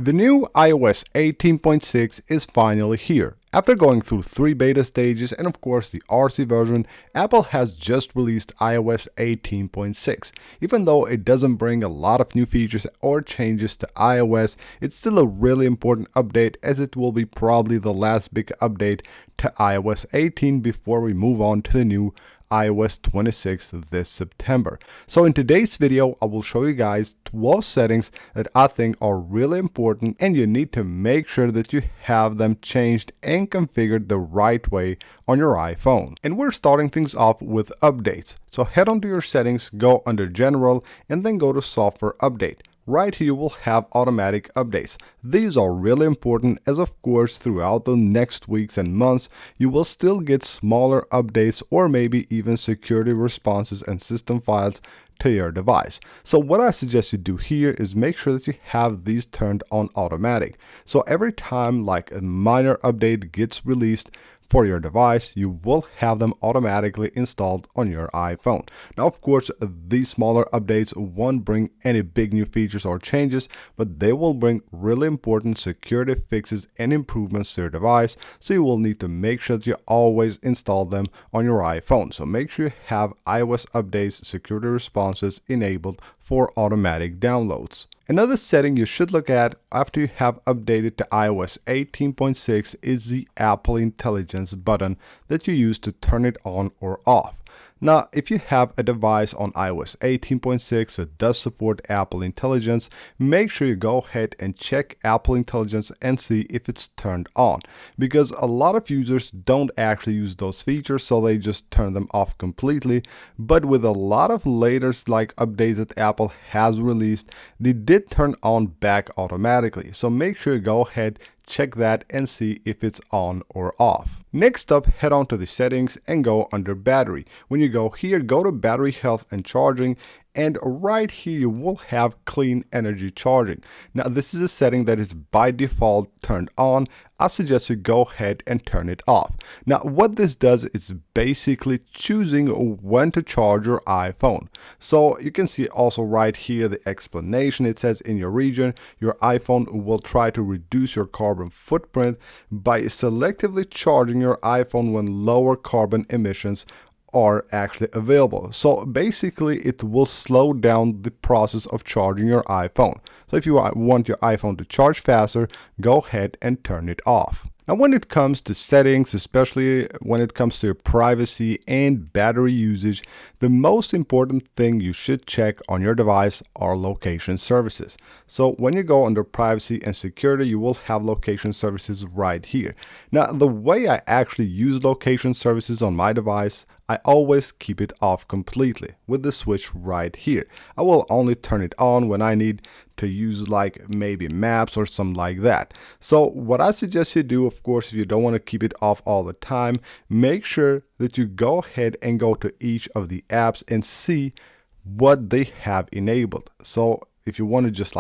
The new iOS 18.6 is finally here. After going through 3 beta stages and of course the RC version, Apple has just released iOS 18.6. Even though it doesn't bring a lot of new features or changes to iOS, it's still a really important update as it will be probably the last big update to iOS 18 before we move on to the new iOS 26 this September. So in today's video, I will show you guys 12 settings that I think are really important and you need to make sure that you have them changed and configured the right way on your iPhone. And we're starting things off with updates. So head on to your settings, go under General, and then go to Software Update. Right here you will have automatic updates. These are really important as of course throughout the next weeks and months you will still get smaller updates or maybe even security responses and system files to your device. So what I suggest you do here is make sure that you have these turned on automatic. So every time like a minor update gets released for your device, you will have them automatically installed on your iPhone. Now, of course, these smaller updates won't bring any big new features or changes, but they will bring really important security fixes and improvements to your device. So you will need to make sure that you always install them on your iPhone. So make sure you have iOS updates, security responses enabled for automatic downloads. Another setting you should look at after you have updated to iOS 18.6 is the Apple Intelligence button that you use to turn it on or off. Now, if you have a device on iOS 18.6 that does support Apple Intelligence, make sure you go ahead and check Apple Intelligence and see if it's turned on. Because a lot of users don't actually use those features, so they just turn them off completely. But with a lot of latest updates that Apple has released, they did turn on back automatically. So make sure you go ahead, check that and see if it's on or off. Next up, head on to the settings and go under battery. When you go here, go to battery health and charging, and right here you will have clean energy charging. Now this is a setting that is by default turned on. I suggest you go ahead and turn it off. Now what this does is basically choosing when to charge your iPhone. So you can see also right here the explanation. It says in your region, your iPhone will try to reduce your carbon footprint by selectively charging your iPhone when lower carbon emissions are actually available. So basically it will slow down the process of charging your iPhone. So if you want your iPhone to charge faster, go ahead and turn it off. Now when it comes to settings, especially when it comes to your privacy and battery usage, the most important thing you should check on your device are location services. So when you go under privacy and security, you will have location services right here. Now the way I actually use location services on my device, I always keep it off completely with the switch right here. I will only turn it on when I need to use maybe maps or something like that. So what I suggest you do, of course, if you don't want to keep it off all the time, make sure that you go ahead and go to each of the apps and see what they have enabled. So if you want to just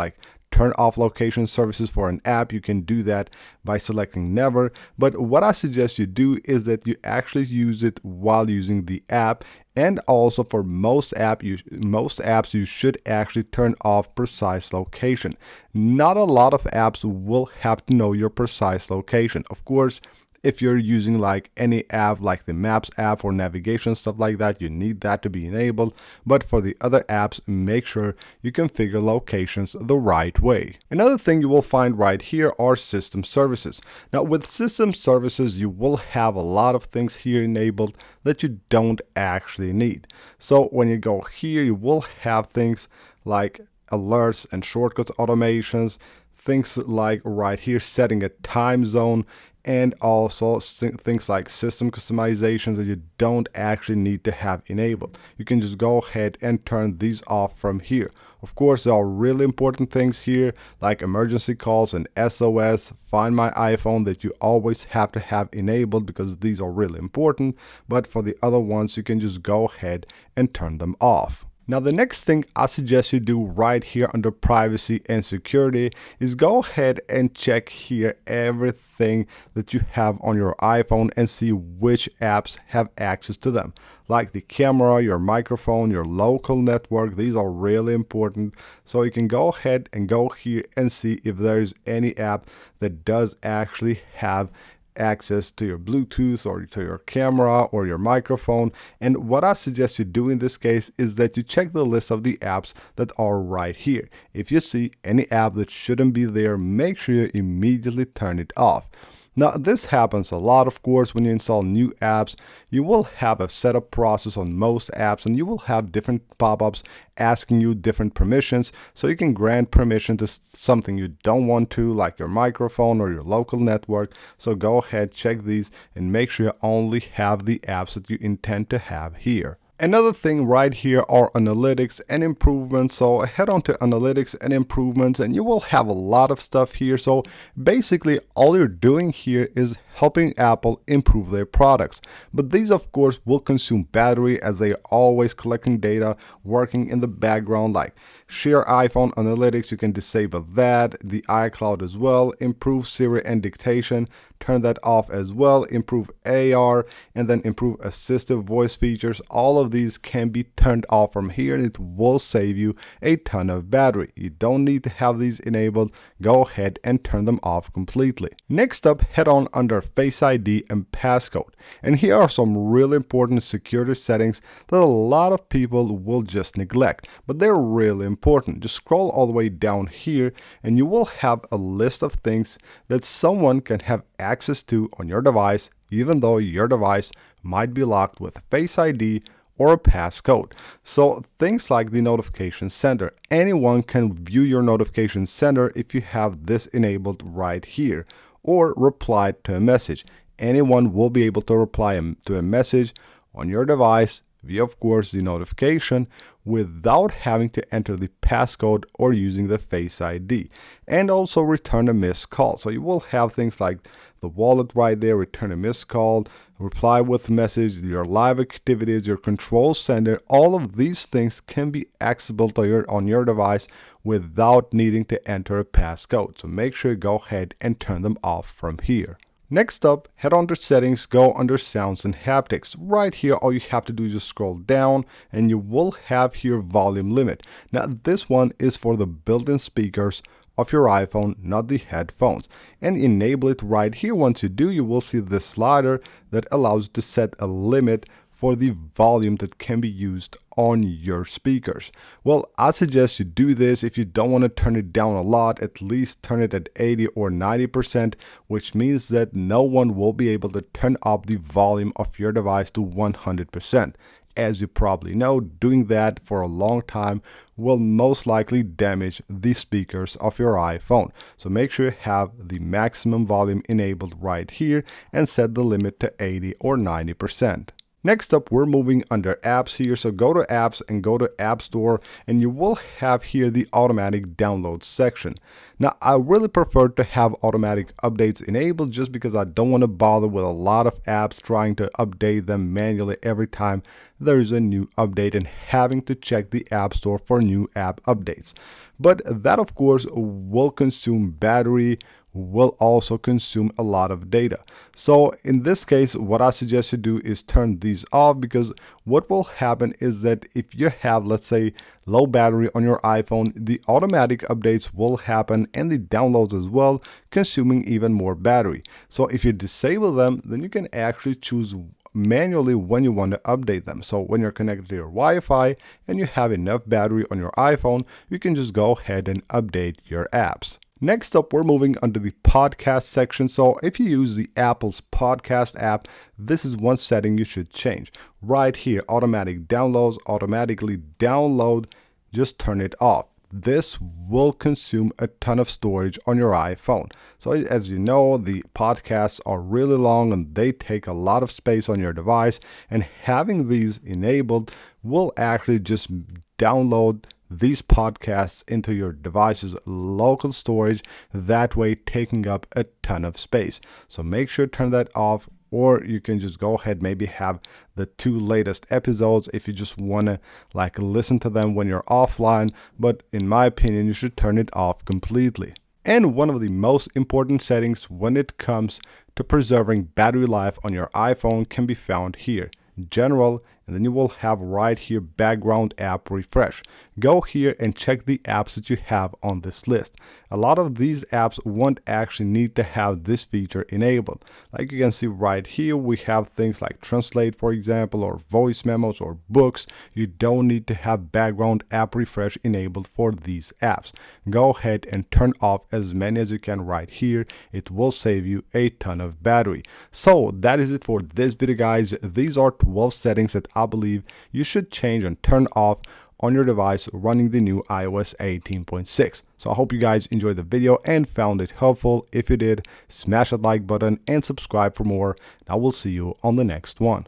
turn off location services for an app, you can do that by selecting never. But what I suggest you do is that you actually use it while using the app. And also for most apps, you should actually turn off precise location. Not a lot of apps will have to know your precise location. Of course, if you're using any app like the Maps app or navigation stuff like that, you need that to be enabled. But for the other apps, make sure you configure locations the right way. Another thing you will find right here are system services. Now with system services, you will have a lot of things here enabled that you don't actually need. So when you go here, you will have things like alerts and shortcuts automations, things like right here setting a time zone, and also things like system customizations that you don't actually need to have enabled. You can just go ahead and turn these off from here. Of course, there are really important things here like emergency calls and SOS, Find My iPhone, that you always have to have enabled because these are really important. But for the other ones, you can just go ahead and turn them off. Now, the next thing I suggest you do right here under privacy and security is go ahead and check here everything that you have on your iPhone and see which apps have access to them, like the camera, your microphone, your local network. These are really important. So you can go ahead and go here and see if there's any app that does actually have access to your Bluetooth or to your camera or your microphone. And what I suggest you do in this case is that you check the list of the apps that are right here. If you see any app that shouldn't be there, make sure you immediately turn it off. Now, this happens a lot, of course, when you install new apps. You will have a setup process on most apps, and you will have different pop-ups asking you different permissions. So you can grant permission to something you don't want to, like your microphone or your local network. So go ahead, check these, and make sure you only have the apps that you intend to have here. Another thing right here are analytics and improvements. So head on to analytics and improvements and you will have a lot of stuff here. So basically all you're doing here is helping Apple improve their products. But these of course will consume battery as they are always collecting data working in the background, like share iPhone analytics. You can disable that, the iCloud as well, improve Siri and dictation, turn that off as well, improve AR, and then improve assistive voice features. All of these can be turned off from here and it will save you a ton of battery. You don't need to have these enabled. Go ahead and turn them off completely. Next up, head on under Face ID and passcode. And here are some really important security settings that a lot of people will just neglect, but they're really important. Just scroll all the way down here and you will have a list of things that someone can have access to on your device, even though your device might be locked with Face ID or a passcode. So things like the notification center. Anyone can view your notification center if you have this enabled right here, or reply to a message. Anyone will be able to reply to a message on your device via, of course, the notification without having to enter the passcode or using the Face ID, and also return a missed call. So you will have things like the wallet right there, return a missed call, reply with a message, your live activities, your control center. All of these things can be accessible to on your device without needing to enter a passcode. So make sure you go ahead and turn them off from here. Next up, head on to settings, go under sounds and haptics. Right here, all you have to do is just scroll down and you will have here volume limit. Now this one is for the built-in speakers of your iPhone, not the headphones, and enable it right here. Once you do, you will see this slider that allows you to set a limit for the volume that can be used on your speakers. Well, I suggest you do this. If you don't want to turn it down a lot, at least turn it at 80 or 90%, which means that no one will be able to turn up the volume of your device to 100%. As you probably know, doing that for a long time will most likely damage the speakers of your iPhone. So make sure you have the maximum volume enabled right here and set the limit to 80 or 90%. Next up, we're moving under apps here. So go to apps and go to App Store and you will have here the automatic download section. Now, I really prefer to have automatic updates enabled just because I don't want to bother with a lot of apps trying to update them manually every time there's a new update and having to check the App Store for new app updates. But that, of course, will consume battery, will also consume a lot of data. So in this case, what I suggest you do is turn these off, because what will happen is that if you have, let's say, low battery on your iPhone, the automatic updates will happen and the downloads as well, consuming even more battery. So if you disable them, then you can actually choose manually when you want to update them. So when you're connected to your Wi-Fi and you have enough battery on your iPhone, you can just go ahead and update your apps. Next up, we're moving under the podcast section. So if you use the Apple's podcast app, this is one setting you should change. Right here, automatic downloads, automatically download, just turn it off. This will consume a ton of storage on your iPhone. So as you know, the podcasts are really long and they take a lot of space on your device, and having these enabled will actually just download these podcasts into your device's local storage, that way taking up a ton of space. So make sure to turn that off or you can just go ahead, maybe have the 2 latest episodes if you just want to like listen to them when you're offline. But in my opinion, you should turn it off completely. And one of the most important settings when it comes to preserving battery life on your iPhone can be found here, General, and then you will have right here background app refresh. Go here and check the apps that you have on this list. A lot of these apps won't actually need to have this feature enabled. Like you can see right here, we have things like Translate, for example, or voice memos or books. You don't need to have background app refresh enabled for these apps. Go ahead and turn off as many as you can right here. It will save you a ton of battery. So that is it for this video, guys. These are 12 settings that I believe you should change and turn off on your device running the new iOS 18.6. So I hope you guys enjoyed the video and found it helpful. If you did, smash that like button and subscribe for more. I will see you on the next one.